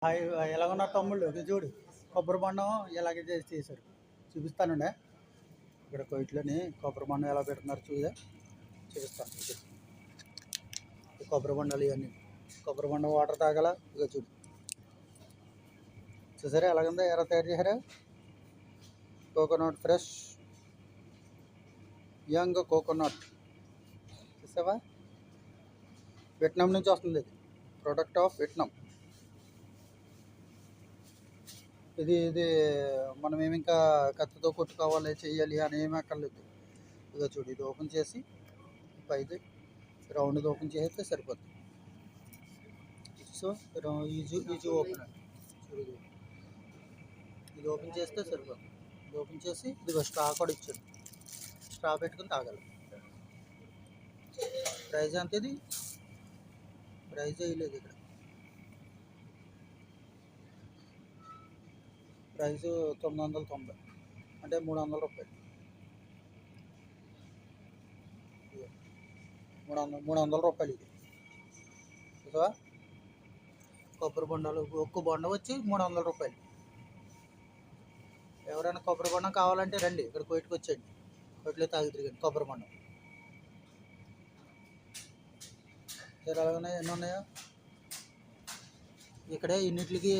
Hi ఎలాగున్నారు తమ్ముళ్ళు? ఇది చూడు, కొబ్బరి బొండం ఇలాగే చేశారు. చూపిస్తానండి. ఇక్కడ కొయిట్లోని కొబ్బరి బొండం ఎలా పెడుతున్నారు చూపిస్తాను. ఈ కొబ్బరి బొండాలు ఇవన్నీ కొబ్బరి బొండం వాటర్ తాగల. ఇక చూడు, చూసారా ఎలాగుందో, ఎలా తయారు చేశారా? కోకోనట్ ఫ్రెష్ యంగ్ కోకోనట్, చూసావా? వియట్నాం నుంచి వస్తుంది. ఇది ప్రొడక్ట్ ఆఫ్ వియట్నాం. ఇది ఇది మనం ఏమి ఇంకా కత్తితో కొట్టుకోవాలి చెయ్యాలి అని ఏమి అక్కర్లేదు. ఇదో చూడు, ఇది ఓపెన్ చేసి పైది రౌండ్ది ఓపెన్ చేస్తే సరిపోతుంది. సో ఈజీ ఓపెన్ చూడు, ఇది ఓపెన్ చేస్తే సరిపోతుంది. ఇది ఓపెన్ చేసి ఇదిగో స్ట్రా కూడా ఇచ్చాడు. స్ట్రా పెట్టుకుని తాగాలి. ప్రైజ్ ఎంత? ఇది ప్రైజ్ వేయలేదు ఇక్కడ. ప్రైజు 990, అంటే 300 రూపాయలు. 300 రూపాయలు ఇది. చూసావా? కొబ్బరి బొండాలు, ఒక్క బొండ వచ్చి 300 రూపాయలు. ఎవరైనా కొబ్బరి బొండం కావాలంటే రండి, ఇక్కడ కోయిట్కి వచ్చేయండి. కోయిట్లో తాగి తిరిగండి కొబ్బరి బొండం. ఎలాగున్నాయి, ఎన్ని ఉన్నాయో ఇక్కడే. ఇన్నిటికి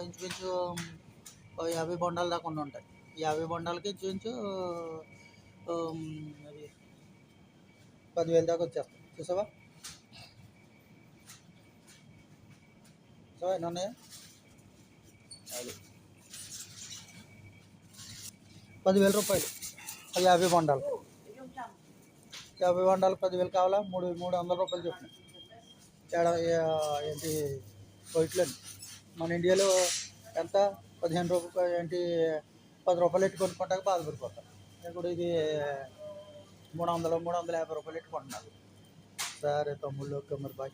ఇంచుమించు 50 బొండాల దాకా ఉంటాయి. 50 బొండాలకి ఇంచుమించు అది 10,000 దాకా వచ్చేస్తాయి. చూసావా? ఎన్ని ఉన్నాయా? 10,000 రూపాయలు 50 బొండాలు. 50 బొండాలు 10,000 కావాలా? 300 రూపాయలు చెప్పిన ఏంటి కోయిట్లోని. మన ఇండియాలో ఎంత? 15 రూపాయలు ఏంటి, 10 రూపాయలు ఎట్టు కొనుక్కుంటాక బాధపడిపోతాం. ఇప్పుడు ఇది 350 రూపాయలు ఎట్టుకుంటున్నారు. సరే తమ్ముళ్ళు, ఓకే మరి బాయ్.